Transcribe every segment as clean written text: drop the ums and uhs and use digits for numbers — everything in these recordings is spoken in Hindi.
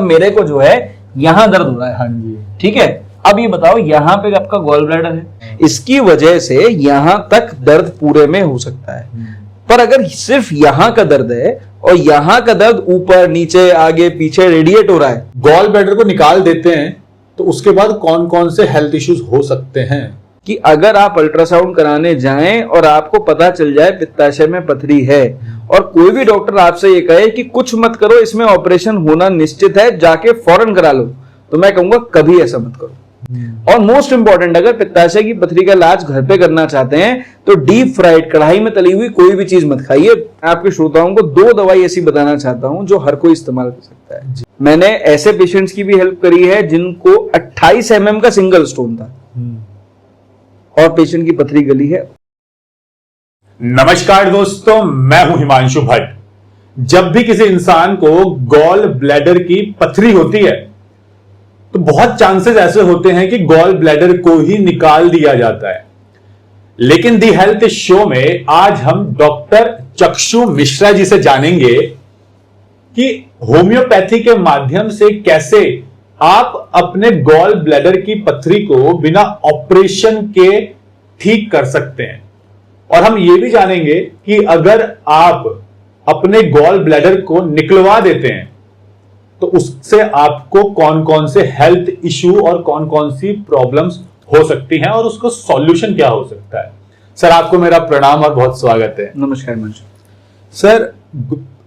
मेरे को जो है यहाँ दर्द हो रहा है। हाँ जी। ठीक है, अब ये बताओ यहाँ पे आपका गॉल ब्लैडर है, इसकी वजह से यहाँ तक दर्द पूरे में हो सकता है। पर अगर सिर्फ यहाँ का दर्द है और यहाँ का दर्द ऊपर नीचे आगे पीछे रेडिएट हो रहा है, गॉल ब्लैडर को निकाल देते हैं तो उसके बाद कौन कौन से हेल्थ इश्यूज हो सकते हैं? कि अगर आप अल्ट्रासाउंड कराने जाएं और आपको पता चल जाए पित्ताशय में पथरी है और कोई भी डॉक्टर आपसे ये कहे कि कुछ मत करो, इसमें ऑपरेशन होना निश्चित है, जाके फौरन करा लो, तो मैं कहूंगा कभी ऐसा मत करो। और मोस्ट इंपॉर्टेंट, अगर पित्ताशय की पथरी का इलाज घर पे करना चाहते हैं तो डीप फ्राइड कढ़ाई में तली हुई कोई भी चीज मत खाइए। आपके श्रोताओं को 2 दवाई ऐसी बताना चाहता हूं जो हर कोई इस्तेमाल कर सकता है। मैंने ऐसे पेशेंट्स की भी हेल्प करी है जिनको 28 mm का सिंगल स्टोन था और पेशेंट की पथरी गली है। नमस्कार दोस्तों, मैं हूं हिमांशु भट्ट। जब भी किसी इंसान को गॉल ब्लैडर की पथरी होती है तो बहुत चांसेस ऐसे होते हैं कि गॉल ब्लैडर को ही निकाल दिया जाता है। लेकिन दी हेल्थ शो में आज हम डॉक्टर चक्षु मिश्रा जी से जानेंगे कि होम्योपैथी के माध्यम से कैसे आप अपने गॉल ब्लैडर की पथरी को बिना ऑपरेशन के ठीक कर सकते हैं। और हम ये भी जानेंगे कि अगर आप अपने गॉल ब्लैडर को निकलवा देते हैं तो उससे आपको कौन कौन से हेल्थ इश्यू और कौन कौन सी प्रॉब्लम्स हो सकती हैं और उसको सॉल्यूशन क्या हो सकता है। सर, आपको मेरा प्रणाम और बहुत स्वागत है। नमस्कार मंशु। सर,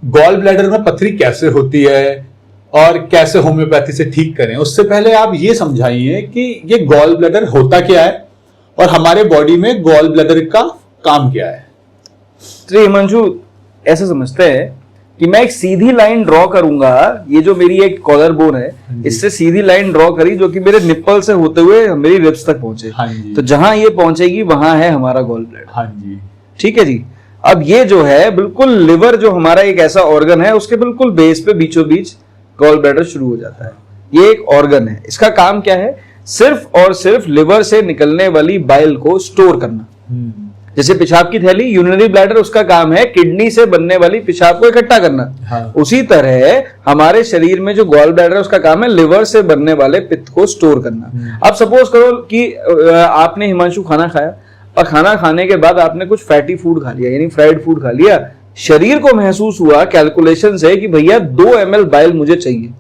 गॉल ब्लैडर में पथरी कैसे होती है और कैसे होम्योपैथी से ठीक करें, उससे पहले आप ये समझाइए कि ये गॉल ब्लैडर होता क्या है और हमारे बॉडी में गॉल ब्लैडर का काम क्या है। तो हिमांशु, ऐसा समझते हैं कि मैं एक सीधी लाइन ड्रॉ करूंगा, ये जो मेरी एक कॉलर बोन है इससे सीधी लाइन ड्रॉ करी जो कि मेरे निप्पल से होते हुए मेरी रिब्स तक पहुंचे। हाँ जी। तो जहां ये पहुंचेगी वहां है हमारा गॉल ब्लैडर। हाँ जी। ठीक है जी। अब ये जो है बिल्कुल लिवर जो हमारा एक ऐसा ऑर्गन है उसके बिल्कुल बेस पे बीचों बीच गॉल ब्लैडर शुरू हो जाता है। ये एक ऑर्गन है, इसका काम क्या है? सिर्फ और सिर्फ लिवर से निकलने वाली बाइल को स्टोर करना। जैसे पेशाब की थैली यूरिनरी ब्लैडर, उसका काम है किडनी से बनने वाली पेशाब को इकट्ठा करना। हाँ। उसी तरह हमारे शरीर में जो गॉल ब्लैडर है उसका काम है लिवर से बनने वाले पित्त को स्टोर करना। अब सपोज करो कि आपने हिमांशु खाना खाया और खाना खाने के बाद आपने कुछ फैटी फूड खा लिया, यानी फ्राइड फूड खा लिया। शरीर को महसूस हुआ कैलकुलेशन से कि भैया 2 ml बाइल मुझे चाहिए।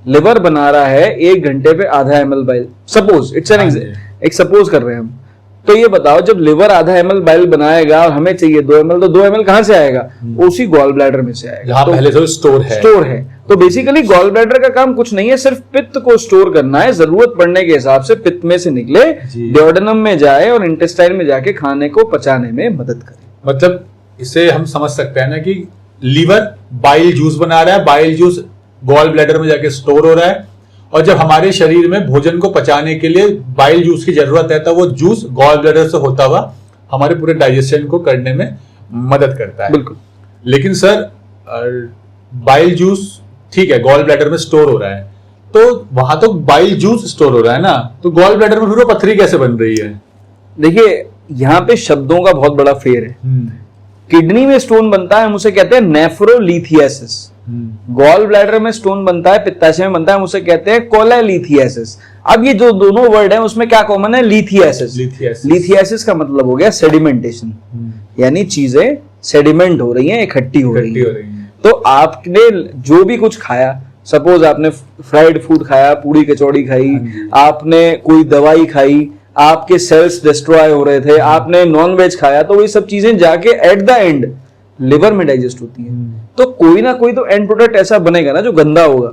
लिवर बना रहा है 1 घंटे पे आधा ml bile. Suppose it's an एक सपोज कर रहे हैं हम। तो ये बताओ, जब लिवर आधा ml बाइल बनाएगा और हमें चाहिए 2 ml, तो 2 ml कहां से आएगा? उसी गॉल ब्लैडर में से आएगा, तो पहले से स्टोर है। तो बेसिकली गॉल ब्लैडर का काम कुछ नहीं है, सिर्फ पित्त को स्टोर करना है। जरूरत पड़ने के हिसाब से पित्त में से निकले, डियोडेनम में जाए और इंटेस्टाइन में जाके खाने को पचाने में मदद करे। मतलब इसे हम समझ सकते हैं ना कि लीवर बाइल जूस बना रहा है, बाइल जूस गॉल ब्लैडर में जाके स्टोर हो रहा है और जब हमारे शरीर में भोजन को पचाने के लिए बाइल जूस की जरूरत है तो वो जूस गॉल ब्लैडर से होता हुआ हमारे पूरे डाइजेशन को करने में मदद करता है। बिल्कुल। लेकिन सर, बाइल जूस ठीक है गॉल ब्लैडर में स्टोर हो रहा है, तो वहां तो बाइल जूस स्टोर हो रहा है ना, तो गॉल ब्लैडर में फिर वो पथरी कैसे बन रही है? देखिए, यहाँ पे शब्दों का बहुत बड़ा फेर है। किडनी में स्टोन बनता है, हम उसे कहते हैं नेफ्रोलिथियासिस। गॉल ब्लैडर में स्टोन बनता है, पित्ताशय में बनता है, हम उसे कहते हैं कोलेलिथियासिस। अब ये जो दोनों वर्ड हैं उसमें क्या कॉमन है? लिथियासिस। लिथियासिस का मतलब हो गया सेडिमेंटेशन, यानी चीजें सेडिमेंट हो रही हैं, इकट्ठी हो रही हैं। तो आपने जो भी कुछ खाया, सपोज आपने फ्राइड फूड खाया, पूड़ी कचौड़ी खाई, आपने कोई दवाई खाई, आपके सेल्स डिस्ट्रॉय हो रहे थे, आपने नॉन वेज खाया, तो वही सब चीजें जाके एट द एंड लिवर में डाइजेस्ट होती है। तो कोई ना कोई तो एंड प्रोडक्ट ऐसा बनेगा ना जो गंदा होगा।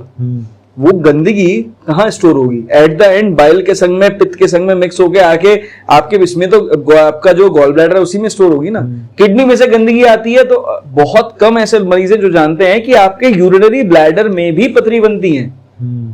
वो गंदगी कहाँ स्टोर होगी? एट द एंड बाइल के संग में, पित्त के संग में मिक्स होके आके आपके इसमें तो आपका जो गॉल ब्लैडर है उसी में स्टोर होगी ना। किडनी में से गंदगी आती है तो बहुत कम ऐसे मरीज हैं जो जानते हैं कि आपके यूरिनरी ब्लैडर में भी पथरी बनती है,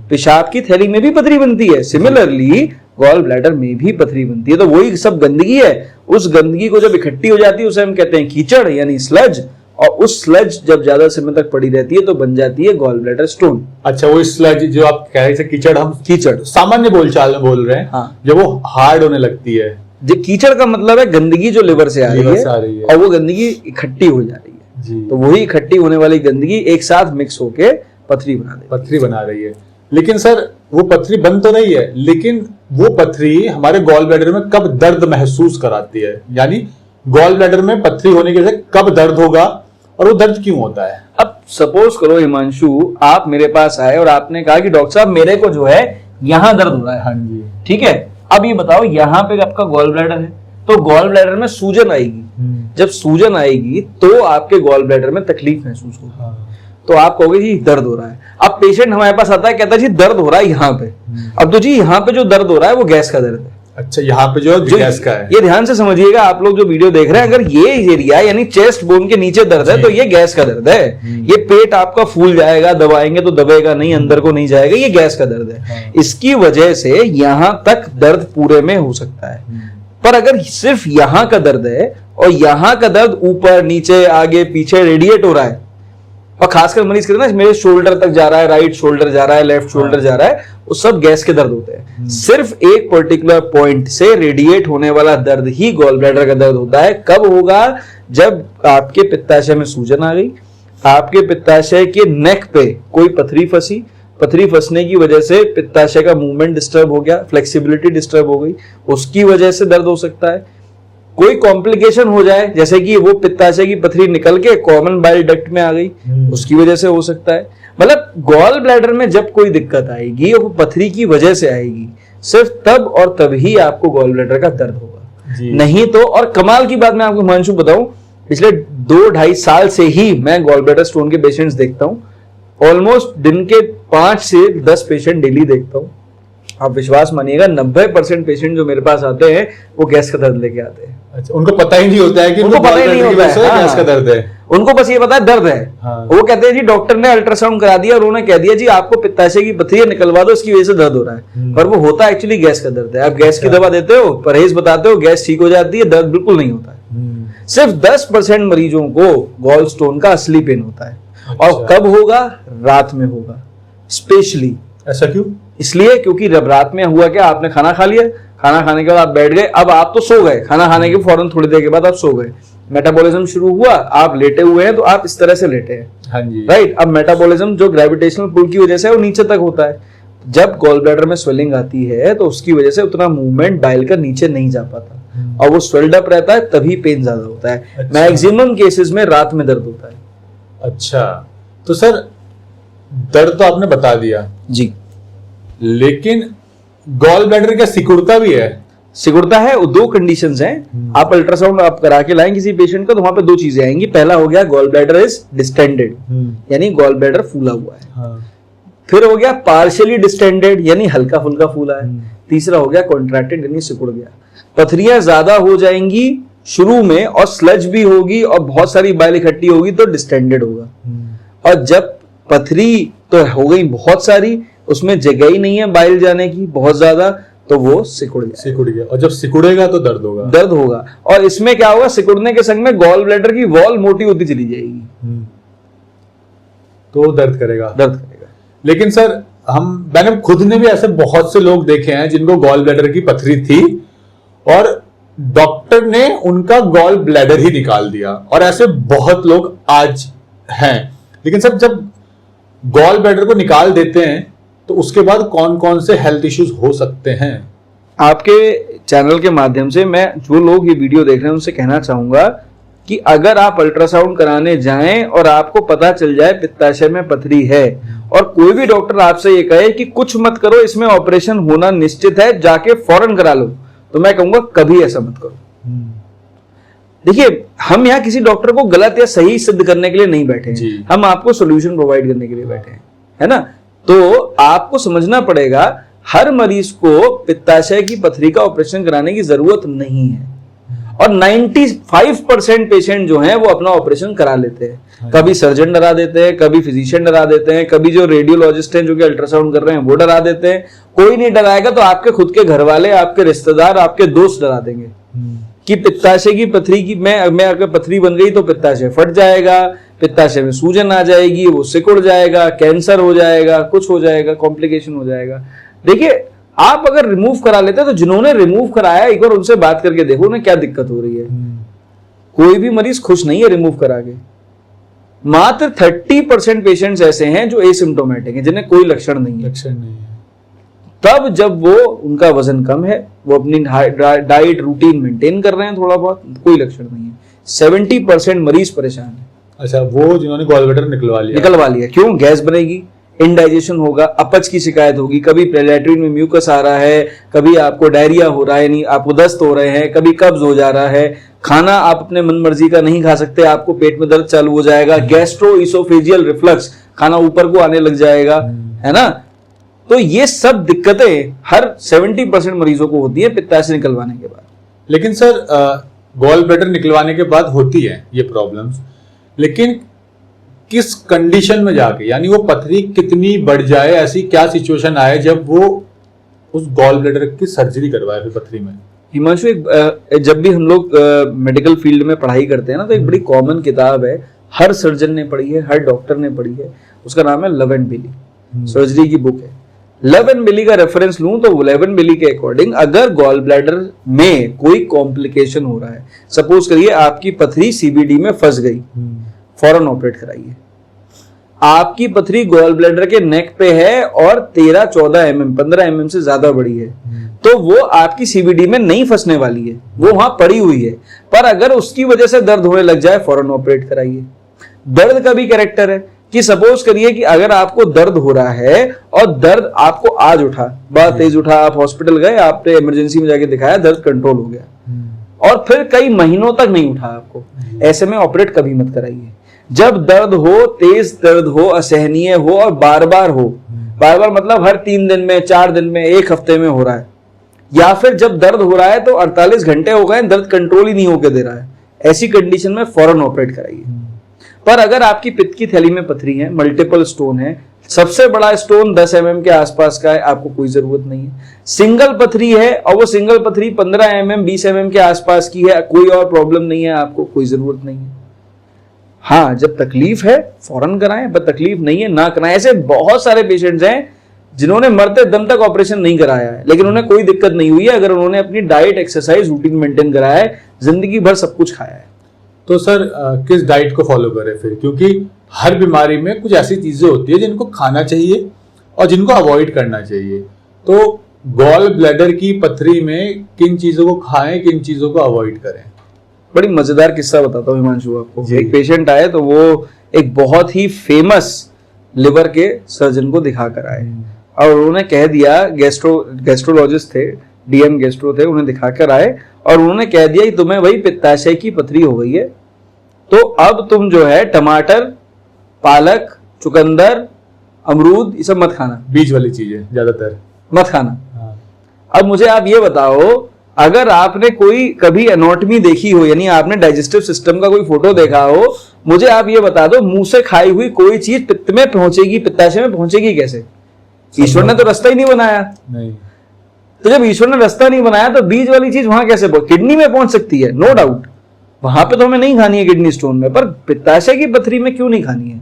पेशाब की थैली में भी पथरी बनती है। सिमिलरली गॉल ब्लैडर में भी पथरी बनती है। तो वही सब गंदगी है, उस गंदगी को जब इकट्ठी हो जाती है उसे हम कहते हैं कीचड़ यानी स्लज, और उस स्लज जब ज्यादा समय तक पड़ी रहती है तो बन जाती है गॉल ब्लैडर स्टोन। अच्छा, वो स्लज जो आप कह रहे थे कीचड़, हम कीचड़ सामान्य बोलचाल में बोल रहे हैं। हाँ। जब वो हार्ड होने लगती है, जो कीचड़ का मतलब है गंदगी जो लिवर से आ रही है और वो गंदगी इकट्ठी हो जा रही है। तो वही इकट्ठी होने वाली गंदगी एक साथ मिक्स होके पथरी बना दे, पथरी बना रही है। लेकिन सर वो पथरी बन तो रही है, लेकिन वो पथरी हमारे गॉल ब्लैडर में कब दर्द महसूस कराती है? यानी गॉल ब्लैडर में पथरी होने की वजह से कब दर्द होगा और वो दर्द क्यों होता है? अब सपोज करो हिमांशु, आप मेरे पास आए और आपने कहा कि डॉक्टर साहब मेरे को जो है यहाँ दर्द हो रहा है। हाँ जी। ठीक है, अब ये बताओ यहाँ पे आपका गॉल ब्लैडर है, तो गॉल ब्लैडर में सूजन आएगी। जब सूजन आएगी तो आपके गॉल ब्लैडर में तकलीफ महसूस होगी। हाँ। तो आप कहोगे जी दर्द हो रहा है। अब पेशेंट हमारे पास आता है, कहता है जी दर्द हो रहा है यहाँ पे। अब तो जी यहाँ पे जो दर्द हो रहा है वो गैस का दर्द है। अच्छा, यहाँ पे जो गैस का है। ये ध्यान से समझिएगा आप लोग जो वीडियो देख रहे हैं, अगर ये एरिया यानी चेस्ट बोन के नीचे दर्द है तो ये गैस का दर्द है। ये पेट आपका फूल जाएगा, दबाएंगे तो दबेगा नहीं, अंदर को नहीं जाएगा, ये गैस का दर्द है। इसकी वजह से यहां तक दर्द पूरे में हो सकता है। पर अगर सिर्फ यहां का दर्द है और यहां का दर्द ऊपर नीचे आगे पीछे रेडिएट हो रहा है, और खासकर मरीज कहते हैं ना मेरे शोल्डर तक जा रहा है, राइट शोल्डर जा रहा है, लेफ्ट शोल्डर जा रहा है, वो सब गैस के दर्द होते हैं। सिर्फ एक पर्टिकुलर पॉइंट से रेडिएट होने वाला दर्द ही गॉल ब्लैडर का दर्द होता है। कब होगा? जब आपके पित्ताशय में सूजन आ गई, आपके पित्ताशय के नेक पे कोई पथरी फंसी, पथरी फंसने की वजह से पित्ताशय का मूवमेंट डिस्टर्ब हो गया, फ्लेक्सिबिलिटी डिस्टर्ब हो गई, उसकी वजह से दर्द हो सकता है। कोई कॉम्प्लिकेशन हो जाए, जैसे कि वो पित्ताशय की पथरी निकल के कॉमन बाइल डक्ट में आ गई, उसकी वजह से हो सकता है। मतलब गॉल ब्लैडर में जब कोई दिक्कत आएगी वो पथरी की वजह से आएगी, सिर्फ तब और तभी आपको गॉल ब्लैडर का दर्द होगा। नहीं तो, और कमाल की बात मैं आपको हिमांशु बताऊं, पिछले 2-2.5 साल से ही मैं गॉल ब्लैडर स्टोन के पेशेंट्स देखता हूं। ऑलमोस्ट दिन के 5 से 10 पेशेंट डेली देखता हूं। आप विश्वास मानिएगा 90% पेशेंट जो मेरे पास आते हैं वो गैस का दर्द लेके आते हैं। अच्छा, उनको पता ही नहीं होता है कि उनको पता ही नहीं होता है गैस का दर्द है। उनको बस ये पता है दर्द है। हाँ। वो कहते हैं जी डॉक्टर ने अल्ट्रासाउंड करा दिया और उन्होंने कह दिया जी आपको पित्ताशय की पथरी निकलवा दो, इसकी वजह से दर्द हो रहा है। पर वो होता एक्चुअली गैस का दर्द है। आप गैस की दवा देते हो, परहेज बताते हो, गैस ठीक हो जाती है, दर्द बिल्कुल नहीं होता है। सिर्फ 10% मरीजों को गॉल स्टोन का असली पेन होता है। और कब होगा? रात में होगा स्पेशली। ऐसा क्यों? इसलिए क्योंकि जब रात में हुआ क्या, आपने खाना खा लिया, खाना खाने के बाद आप बैठ गए, अब आप तो सो गए, खाना खाने के फौरन थोड़ी देर के बाद आप सो गए, मेटाबॉलिज्म शुरू हुआ, आप लेटे हुए हैं तो आप इस तरह से लेटे हैं। हाँ जी। राइट। अब मेटाबॉलिज्म जो ग्रेविटेशनल पुल की वजह से है वो नीचे तक होता है। जब गॉल ब्लैडर में स्वेलिंग आती है तो उसकी वजह से उतना मूवमेंट बाइल का नीचे नहीं जा पाता और वो स्वेल्ड अप रहता है, तभी पेन ज्यादा होता है। अच्छा। मैक्सिमम केसेस में रात में दर्द होता है। अच्छा, तो सर दर्द तो आपने बता दिया जी, लेकिन गॉल ब्लैडर क्या सिकुड़ता भी है? सिकुड़ता है। 2 कंडीशंस हैं। आप अल्ट्रासाउंड आप करा के लाएं किसी पेशेंट का तो वहां पे 2 चीजें आएंगी। पहला हो गया गॉल ब्लैडर इज डिस्टेंडेड, यानी गॉल ब्लैडर फूला हुआ है। हाँ। फिर हो गया पार्शियली डिस्टेंडेड, यानी हल्का फुल्का फूला है। तीसरा हो गया कॉन्ट्रैक्टेड, यानी सिकुड़ गया। पथरियां ज्यादा हो जाएंगी शुरू में और स्लज भी होगी और बहुत सारी बाइल इकट्ठी होगी तो डिस्टेंडेड होगा। और जब पथरी तो हो गई बहुत सारी, उसमें जगह ही नहीं है बाइल जाने की बहुत ज्यादा, तो वो सिकुड़ गया। और जब सिकुड़ेगा तो दर्द होगा। दर्द होगा। और इसमें क्या होगा, सिकुड़ने के संग में गॉल ब्लैडर की वॉल मोटी होती चली जाएगी, तो दर्द करेगा। लेकिन सर मैंने खुद ने भी ऐसे बहुत से लोग देखे हैं जिनको गॉल ब्लैडर की पथरी थी और डॉक्टर ने उनका गॉल ब्लैडर ही निकाल दिया, और ऐसे बहुत लोग आज हैं। लेकिन सर जब गॉल ब्लैडर को निकाल देते हैं तो उसके बाद कौन कौन से हेल्थ इश्यूज हो सकते हैं? आपके चैनल के माध्यम से मैं जो लोग ये वीडियो देख रहे हैं उनसे कहना चाहूंगा कि अगर आप अल्ट्रासाउंड कराने जाएं और आपको पता चल जाए पित्ताशय में पथरी है और कोई भी डॉक्टर आपसे ये कहे कि कुछ मत करो, इसमें ऑपरेशन होना निश्चित है, जाके फौरन करा लो, तो मैं कहूंगा कभी ऐसा मत करो। देखिए, हम यहाँ किसी डॉक्टर को गलत या सही सिद्ध करने के लिए नहीं बैठे हैं, हम आपको सोल्यूशन प्रोवाइड करने के लिए बैठे हैं, है ना। तो आपको समझना पड़ेगा हर मरीज को पित्ताशय की पथरी का ऑपरेशन कराने की जरूरत नहीं है और 95% पेशेंट जो हैं वो अपना ऑपरेशन करा लेते हैं। कभी सर्जन डरा देते हैं, कभी फिजिशियन डरा देते हैं, कभी जो रेडियोलॉजिस्ट हैं जो कि अल्ट्रासाउंड कर रहे हैं वो डरा देते हैं। कोई नहीं डराएगा तो आपके खुद के घर वाले, आपके रिश्तेदार, आपके दोस्त डरा देंगे कि पित्ताशय की पथरी की मैं अगर पथरी बन गई तो पित्ताशय फट जाएगा, पित्ताशय में सूजन आ जाएगी, वो सिकुड़ जाएगा, कैंसर हो जाएगा, कुछ हो जाएगा, कॉम्प्लिकेशन हो जाएगा। देखिए, आप अगर रिमूव करा लेते तो जिन्होंने रिमूव कराया एक बार उनसे बात करके देखो उन्हें क्या दिक्कत हो रही है। कोई भी मरीज खुश नहीं है रिमूव करा के। मात्र 30% पेशेंट्स ऐसे हैं जो एसिम्प्टोमेटिक हैं, जिन्हें कोई लक्षण नहीं है। तब जब वो उनका वजन कम है, वो अपनी डाइट रूटीन मेंटेन कर रहे हैं, थोड़ा बहुत, कोई लक्षण नहीं है। 70% मरीज परेशान है। अच्छा, वो जिन्होंने गॉल ब्लैडर निकलवा लिया, क्यों? गैस बनेगी, इंडाइजेशन होगा, अपच की शिकायत होगी, कभी लैट्रिन में म्यूकस आ रहा है, कभी आपको डायरिया हो रहा है, नहीं आपको दस्त हो रहे हैं, कभी कब्ज हो जा रहा है, खाना आप अपने मन मर्जी का नहीं खा सकते, आपको पेट में दर्द चालू हो जाएगा, गैस्ट्रो इसोफेजियल रिफ्लक्स, खाना ऊपर को आने लग जाएगा, है ना। तो ये सब दिक्कतें हर 70% मरीजों को होती है पित्ताशय निकलवाने के बाद। लेकिन सर गॉल ब्लैडर निकलवाने के बाद होती है ये प्रॉब्लम्स, लेकिन किस कंडीशन में जाके, यानी वो पथरी कितनी बढ़ जाए, ऐसी क्या सिचुएशन आए जब वो उस गॉल ब्लैडर की सर्जरी करवाए फिर पथरी में? हिमांशु, जब भी हम लोग मेडिकल फील्ड में पढ़ाई करते हैं ना, तो एक बड़ी कॉमन किताब है, हर सर्जन ने पढ़ी है, हर डॉक्टर ने पढ़ी है, उसका नाम है लव एंड बिली, सर्जरी की बुक है। लव एंड बिली का रेफरेंस लूं तो लव एंड बिली के अकॉर्डिंग अगर गॉल ब्लैडर में कोई कॉम्प्लिकेशन हो रहा है, सपोज करिए आपकी पथरी सीबीडी में फंस गई, फौरन ऑपरेट कराइए। आपकी पथरी गॉल ब्लैडर के नेक पे है और 13-14 mm 15 mm से ज्यादा बड़ी है, तो वो आपकी सीबीडी में नहीं फंसने वाली है, वो वहां पड़ी हुई है। पर अगर उसकी वजह से दर्द होने लग जाए, फौरन ऑपरेट कराइए। दर्द का भी कैरेक्टर है कि सपोज करिए कि अगर आपको दर्द हो रहा है और दर्द आपको आज उठा, बहुत तेज उठा, आप हॉस्पिटल गए, आपने इमरजेंसी में जाके दिखाया, दर्द कंट्रोल हो गया और फिर कई महीनों तक नहीं उठा आपको, ऐसे में ऑपरेट कभी मत कराइए। जब दर्द हो, तेज दर्द हो, असहनीय हो और बार बार हो, बार बार मतलब हर 3 दिन में, 4 दिन में, 1 हफ्ते में हो रहा है, या फिर जब दर्द हो रहा है तो 48 घंटे हो गए, दर्द कंट्रोल ही नहीं होकर दे रहा है, ऐसी कंडीशन में फौरन ऑपरेट कराइए। पर अगर आपकी पित्त की थैली में पथरी है, मल्टीपल स्टोन है, सबसे बड़ा स्टोन 10 mm के आसपास का है, आपको कोई जरूरत नहीं है। सिंगल पथरी है और वो सिंगल पथरी 15 mm 20 mm के आसपास की है, कोई और प्रॉब्लम नहीं है, आपको कोई जरूरत नहीं है। हाँ, जब तकलीफ है फौरन कराएं, पर तकलीफ नहीं है ना कराएं। ऐसे बहुत सारे पेशेंट्स हैं जिन्होंने मरते दम तक ऑपरेशन नहीं कराया है, लेकिन उन्हें कोई दिक्कत नहीं हुई है अगर उन्होंने अपनी डाइट, एक्सरसाइज, रूटीन मेंटेन कराया है, जिंदगी भर सब कुछ खाया है। तो सर किस डाइट को फॉलो करें फिर? क्योंकि हर बीमारी में कुछ ऐसी चीजें होती है जिनको खाना चाहिए और जिनको अवॉइड करना चाहिए। तो गॉल ब्लैडर की पथरी में किन चीजों को खाएं, किन चीजों को अवॉइड करें? बड़ी मजेदार किस्सा बताता हूँ हिमांशु आपको। एक पेशेंट आए तो वो एक बहुत ही फेमस लिवर के सर्जन को दिखा कर आए और उन्होंने कह दिया, गैस्ट्रोलॉजिस्ट थे, डीएम गैस्ट्रो थे, उन्हें दिखाकर आए और उन्होंने कह दिया कि तुम्हें भाई पित्ताशय की पथरी हो गई है, तो अब तुम जो है टमाटर, पालक, चुकंदर, अमरूद ये सब मत खाना, बीज वाली चीजें ज्यादातर मत खाना। अब मुझे आप ये बताओ, अगर आपने कोई कभी एनाटॉमी देखी हो, यानी आपने डाइजेस्टिव सिस्टम का कोई फोटो देखा हो, मुझे आप ये बता दो, मुंह से खाई हुई कोई चीज पित्त में पहुंचेगी, पित्ताशय में पहुंचेगी कैसे? ईश्वर ने तो रास्ता ही नहीं बनाया। नहीं। तो जब ईश्वर ने रास्ता नहीं बनाया तो बीज वाली चीज वहां कैसे किडनी में पहुंच सकती है? नो डाउट, वहां पे तो हमें नहीं खानी है किडनी स्टोन में, पर पित्ताशय की पथरी में क्यों नहीं खानी है?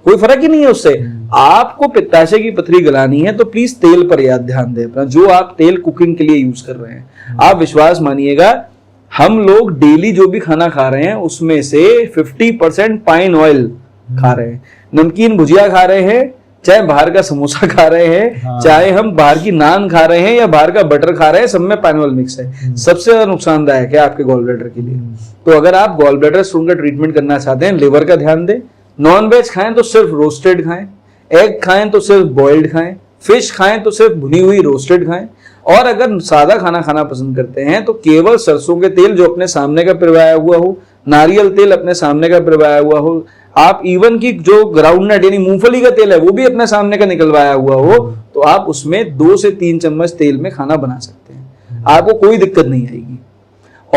कोई फर्क ही नहीं है उससे। आपको पित्ताशय की पथरी गलानी है तो प्लीज तेल पर याद ध्यान दें अपना, जो आप तेल कुकिंग के लिए यूज कर रहे हैं। आप विश्वास मानिएगा, हम लोग डेली जो भी खाना खा रहे हैं उसमें से 50% पाइन ऑयल खा रहे हैं। नमकीन भुजिया खा रहे हैं, चाहे बाहर का समोसा खा रहे हैं, चाहे हम बाहर की नान खा रहे हैं या बाहर का बटर खा रहे हैं, सब में पाइन ऑयल मिक्स है। सबसे ज्यादा नुकसानदायक है आपके गॉल ब्लैडर के लिए। तो अगर आप गॉल ब्लैडर स्टोन का ट्रीटमेंट करना चाहते हैं, लिवर का ध्यान दें। नॉन वेज खाएं तो सिर्फ रोस्टेड खाएं, एग खाएं तो सिर्फ बॉइल्ड खाएं, फिश खाएं तो सिर्फ भुनी हुई रोस्टेड खाएं, और अगर सादा खाना खाना पसंद करते हैं तो केवल सरसों के तेल जो अपने सामने का पिरवाया हुआ हो, नारियल तेल अपने सामने का पिरवाया हुआ हो, आप इवन की जो ग्राउंडनट यानी मूंगफली का तेल है वो भी अपने सामने का निकलवाया हुआ हो, तो आप उसमें 2 से 3 चम्मच तेल में खाना बना सकते हैं, आपको कोई दिक्कत नहीं आएगी।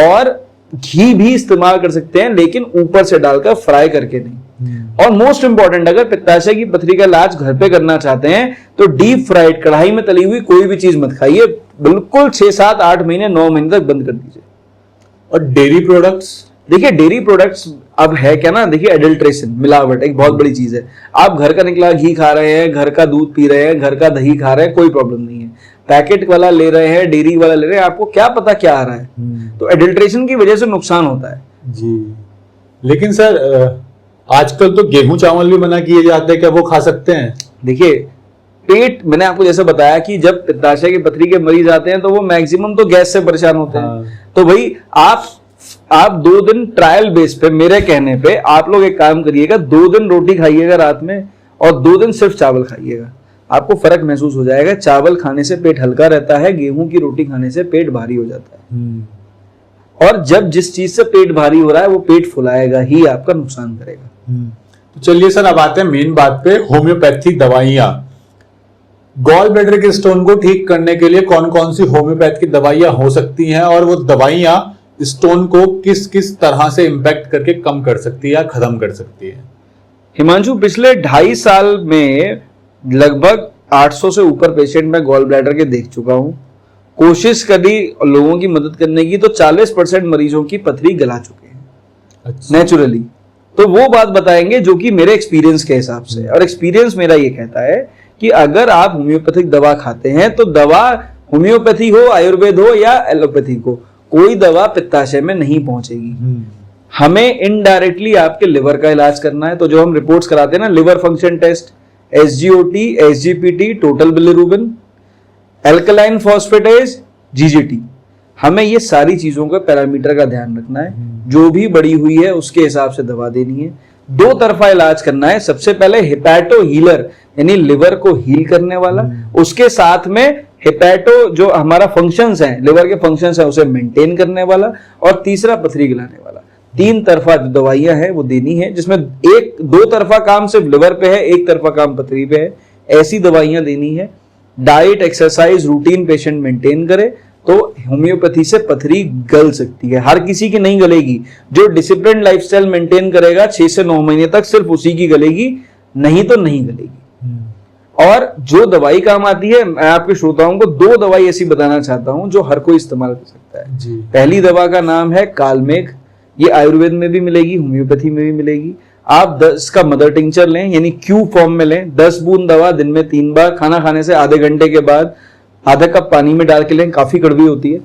और घी भी इस्तेमाल कर सकते हैं, लेकिन ऊपर से डालकर फ्राई करके नहीं। और मोस्ट इंपॉर्टेंट, अगर पित्ताशय की पथरी का इलाज घर पे करना चाहते हैं तो डीप फ्राइड, कढ़ाई में तली हुई कोई भी चीज मत खाइए, बिल्कुल 6, 7, 8 महीने, 9 महीने तक बंद कर दीजिए। और डेयरी प्रोडक्ट्स, देखिए डेयरी प्रोडक्ट्स अब है क्या ना, देखिए एडल्ट्रेशन, मिलावट एक बहुत बड़ी चीज है। आप घर का निकला घी खा रहे हैं, घर का दूध पी रहे हैं, घर का दही खा रहे हैं, कोई प्रॉब्लम नहीं है। पैकेट वाला ले रहे हैं, डेयरी वाला ले रहे हैं, आपको क्या पता क्या आ रहा है। तो एडल्ट्रेशन की वजह से नुकसान होता है जी। लेकिन सर आजकल तो गेहूं चावल भी मना किए जाते हैं, क्या वो खा सकते हैं? देखिए पेट, मैंने आपको जैसे बताया कि जब पित्ताशय की पथरी के मरीज आते हैं तो वो मैक्सिमम तो गैस से परेशान होते हैं। तो भाई आप 2 दिन ट्रायल बेस पे, मेरे कहने पे आप लोग एक काम करिएगा, 2 दिन रोटी खाइएगा रात में और 2 दिन सिर्फ चावल खाइएगा, आपको फर्क महसूस हो जाएगा। चावल खाने से पेट हल्का रहता है, गेहूं की रोटी खाने से पेट भारी हो जाता है। और जब जिस चीज से पेट भारी हो रहा है वो पेट फुलाएगा ही, आपका नुकसान करेगा। तो चलिए सर, अब आते हैं मेन बात पे, होम्योपैथी दवाइयां। गॉल ब्लैडर के स्टोन को ठीक करने के लिए कौन कौन सी होम्योपैथ की दवाइयां हो सकती हैं, और वो दवाइयां स्टोन को किस किस तरह से इंपैक्ट करके कम कर सकती है या खत्म कर सकती है? हिमांशु, पिछले 2.5 साल में लगभग 800 से ऊपर पेशेंट मैं गॉल ब्लैडर के देख चुका हूं। कोशिश करी लोगों की मदद करने की तो 40% मरीजों की पथरी गला चुके हैं। अच्छा। नेचुरली। तो वो बात बताएंगे जो कि मेरे एक्सपीरियंस के हिसाब से, और एक्सपीरियंस मेरा ये कहता है कि अगर आप होम्योपैथिक दवा खाते हैं तो दवा होम्योपैथी हो, आयुर्वेद हो या एलोपैथी हो, कोई दवा पित्ताशय में नहीं पहुंचेगी। हमें इनडायरेक्टली आपके लिवर का इलाज करना है। तो जो हम रिपोर्ट्स कराते हैं ना, liver function test, SGOT, SGPT, total bilirubin, alkaline phosphatase, GGT, हमें ये सारी चीजों के पैरामीटर का ध्यान रखना है। जो भी बढ़ी हुई है उसके हिसाब से दवा देनी है। 2 तरफा इलाज करना है। सबसे पहले हिपैटो हीलर, यानी लिवर को हील करने वाला, उसके साथ में हिपैटो जो हमारा फंक्शंस हैं, लिवर के फंक्शंस हैं, उसे मेंटेन करने वाला, और तीसरा पथरी गिलाने वाला। 3 तरफा जो दवाइयां हैं वो देनी है, जिसमें 2 तरफा काम सिर्फ लिवर पे है, 1 तरफा काम पथरी पे है। ऐसी दवाइयां देनी है। Diet, exercise, routine patient maintain करे तो होम्योपैथी से पथरी गल सकती है। हर किसी की नहीं गलेगी। जो डिसिप्लिन लाइफस्टाइल मेंटेन करेगा 6 से 9 महीने तक सिर्फ उसी की गलेगी, नहीं तो नहीं गलेगी। और जो दवाई काम आती है, मैं आपके श्रोताओं को 2 दवाई ऐसी बताना चाहता हूं जो हर कोई इस्तेमाल कर सकता है जी। पहली दवा का नाम है कालमेघ। ये आयुर्वेद में भी मिलेगी, होम्योपैथी में भी मिलेगी। आप 10 का मदर टिंचर लें, यानी क्यू फॉर्म में लें। 10 बूंद दवा दिन में 3 बार, खाना खाने से आधे घंटे के बाद आधा कप पानी में डाल के लें। काफी कड़वी होती है,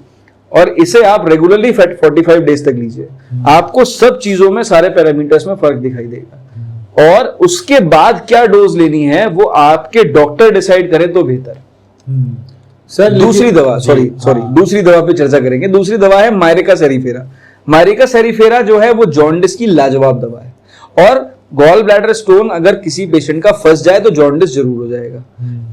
और इसे आप रेगुलरली 45 डेज तक लीजिए। आपको सब चीजों में, सारे पैरामीटर्स में फर्क दिखाई देगा। और उसके बाद क्या डोज लेनी है वो आपके डॉक्टर डिसाइड करें तो बेहतर। सर दूसरी दवा, दूसरी दवा पे चर्चा करेंगे। दूसरी दवा है मायरिका सेरीफेरा। मायरिका सेरीफेरा जो है वो जॉन्डिस की लाजवाब दवा है। और गॉल ब्लैडर स्टोन अगर किसी पेशेंट का फंस जाए तो जॉन्डिस जरूर हो जाएगा।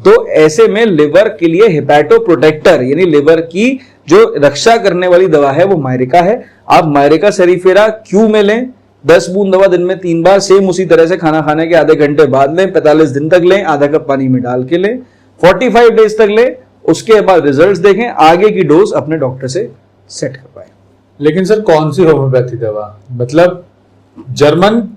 तो ऐसे में लिवर के लिए हिपैटो प्रोटेक्टर, यानी लिवर की जो रक्षा करने वाली दवा है वो मायरिका है। आप मायरिका सेरीफेरा क्यू में लें। 10 बूंद दवा दिन में 3 बार, सेम उसी तरह से खाना खाने के आधे घंटे बाद लें। 45 दिन तक लें, आधा कप पानी में डाल के लें। 45 डेज तक लें। उसके बाद रिजल्ट्स देखें, आगे की डोज अपने डॉक्टर से सेट करवाएं। लेकिन सर कौन सी होम्योपैथी दवा, मतलब जर्मन,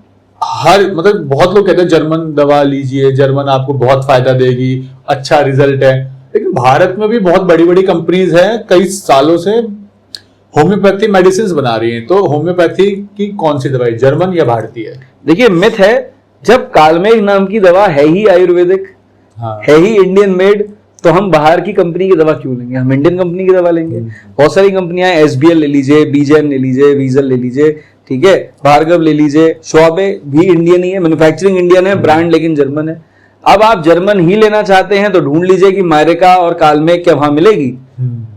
मतलब बहुत लोग कहते हैं जर्मन दवा लीजिए, जर्मन आपको बहुत फायदा देगी, अच्छा रिजल्ट है। लेकिन भारत में भी बहुत बड़ी बड़ी कंपनीज हैं, कई सालों से होम्योपैथी मेडिसिन बना रही हैं। तो होम्योपैथी की कौन सी दवाई, जर्मन या भारतीय? देखिए मिथ है, जब कालमेघ नाम की दवा है ही आयुर्वेदिक, है ही इंडियन मेड, तो हम बाहर की कंपनी की दवा क्यों लेंगे? हम इंडियन कंपनी की दवा लेंगे। बहुत सारी कंपनियां, SBL ले लीजिए, बीजेम ले लीजिए, वीजल ले लीजिए, ठीक है, भार्गव ले लीजिए, श्वाबे भी इंडियन ही है, मैन्युफैक्चरिंग इंडियन है, ब्रांड लेकिन जर्मन है। अब आप जर्मन ही लेना चाहते हैं तो ढूंढ लीजिए कि मायरिका और कालमेघ क्या वहां मिलेगी।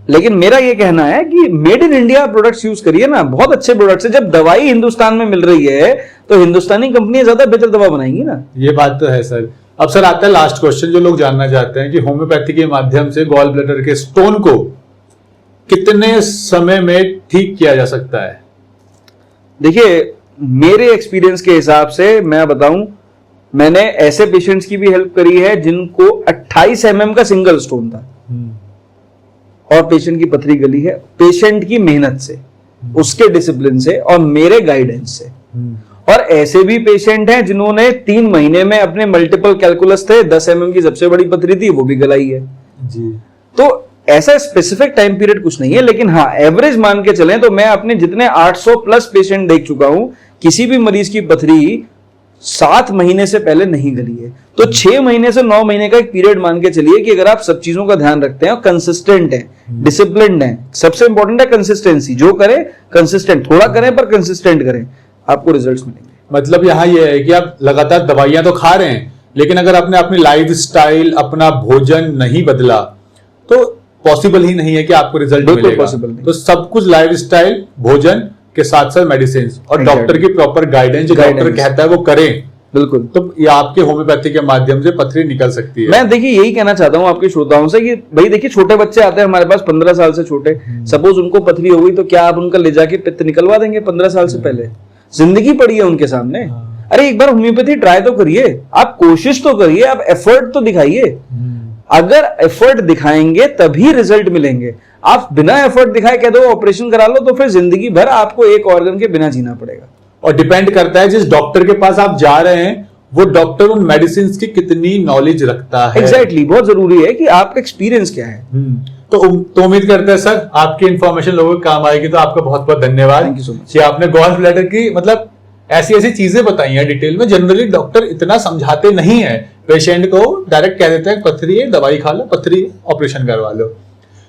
लेकिन मेरा ये कहना है कि made in India products use करिए ना, बहुत अच्छे प्रोडक्ट्स है। जब दवाई हिंदुस्तान में मिल रही है तो हिंदुस्तानी कंपनियां ज्यादा बेहतर दवा बनाएंगी ना। ये बात तो है सर। अब सर आता है लास्ट क्वेश्चन, जो लोग जानना चाहते हैं कि होम्योपैथी के माध्यम से गॉल ब्लैडर के स्टोन को कितने समय में ठीक किया जा सकता है? देखिए मेरे एक्सपीरियंस के हिसाब से मैं बताऊं, मैंने ऐसे पेशेंट्स की भी हेल्प करी है जिनको 28 mm का सिंगल स्टोन था और पेशेंट की पथरी गली है, पेशेंट की मेहनत से, उसके डिसिप्लिन से और मेरे गाइडेंस से। और ऐसे भी पेशेंट हैं जिन्होंने 3 महीने में अपने मल्टीपल कैलकुलस थे, 10 mm की सबसे बड़ी पथरी थी, वो भी गलाई है जी। तो ऐसा स्पेसिफिक टाइम पीरियड कुछ नहीं है, लेकिन हाँ एवरेज मान के चलें तो मैं अपने जितने 800 प्लस पेशेंट देख चुका हूं, किसी भी मरीज की पथरी 7 महीने से पहले नहीं गली है। तो 6 महीने से 9 महीने का एक पीरियड मान के चलिए कि अगर आप सब चीजों का ध्यान रखते हैं और कंसिस्टेंट हैं, डिसिप्लिन्ड हैं, सबसे इंपॉर्टेंट है कंसिस्टेंसी। जो करें कंसिस्टेंट, थोड़ा करें पर कंसिस्टेंट करें, आपको रिजल्ट्स मिलेंगे। मतलब यहाँ ये है कि आप लगातार दवाइयां तो खा रहे हैं, लेकिन अगर आपने अपनी लाइफ स्टाइल, अपना भोजन नहीं बदला तो पॉसिबल ही नहीं है कि आपको रिजल्ट बिल्कुल मिलेगा। possible नहीं। तो सब कुछ लाइफ स्टाइल, भोजन के साथ साथ मेडिसिन और Exactly। डॉक्टर की प्रॉपर गाइडेंस, जो डॉक्टर Guidance। कहता है वो करें, बिल्कुल। तो ये आपके होम्योपैथी के माध्यम से पथरी निकल सकती है। मैं देखिए यही कहना चाहता हूँ आपके श्रोताओं से कि भाई देखिए छोटे बच्चे आते हैं हमारे पास 15 साल से छोटे, सपोज उनको पथरी हो गई तो क्या आप उनका ले जाके पित्त निकलवा देंगे 15 साल से पहले? जिंदगी पड़ी है उनके सामने। अरे एक बार होम्योपैथी ट्राई तो करिए, आप कोशिश तो करिए, आप एफर्ट तो दिखाइए। अगर एफर्ट दिखाएंगे तभी रिजल्ट मिलेंगे। आप बिना एफर्ट दिखाए कह दो ऑपरेशन करा लो तो फिर जिंदगी भर आपको एक ऑर्गन के बिना जीना पड़ेगा। और डिपेंड करता है जिस डॉक्टर के पास आप जा रहे हैं वो डॉक्टर उन मेडिसिन की कितनी नॉलेज रखता है। एग्जैक्टली, बहुत जरूरी है कि आपका एक्सपीरियंस क्या है। तो उम्मीद करते हैं सर आपकी इंफॉर्मेशन लोगों को काम आएगी। तो आपका बहुत बहुत धन्यवाद। Thank you so much। कि आपने गॉल ब्लैडर की मतलब ऐसी ऐसी चीजें बताई हैं डिटेल में। जनरली डॉक्टर इतना समझाते नहीं है, पेशेंट को डायरेक्ट कह देते हैं पथरी है, दवाई खा लो, पथरी है, ऑपरेशन करवा लो।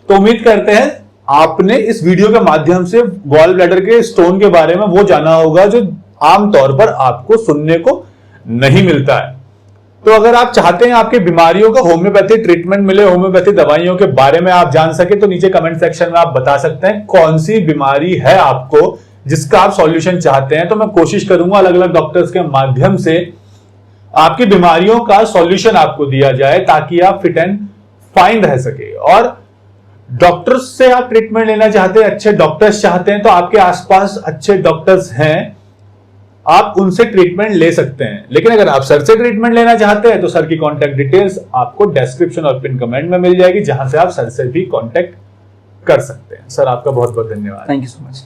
तो उम्मीद करते हैं आपने इस वीडियो के माध्यम से गॉल ब्लैडर के स्टोन के बारे में वो जाना होगा जो आमतौर पर आपको सुनने को नहीं मिलता है। तो अगर आप चाहते हैं आपकी बीमारियों का होम्योपैथी ट्रीटमेंट मिले, होम्योपैथी दवाइयों के बारे में आप जान सके, तो नीचे कमेंट सेक्शन में आप बता सकते हैं कौन सी बीमारी है आपको जिसका आप सॉल्यूशन चाहते हैं। तो मैं कोशिश करूंगा अलग अलग डॉक्टर्स के माध्यम से आपकी बीमारियों का सॉल्यूशन आपको दिया जाए ताकि आप फिट एंड फाइन रह सके। और डॉक्टर्स से आप ट्रीटमेंट लेना चाहते हैं, अच्छे डॉक्टर्स चाहते हैं, तो आपके आसपास अच्छे डॉक्टर्स हैं, आप उनसे ट्रीटमेंट ले सकते हैं। लेकिन अगर आप सर से ट्रीटमेंट लेना चाहते हैं तो सर की कांटेक्ट डिटेल्स आपको डिस्क्रिप्शन और पिन कमेंट में मिल जाएगी, जहां से आप सर से भी कांटेक्ट कर सकते हैं। सर आपका बहुत बहुत धन्यवाद। Thank you so much.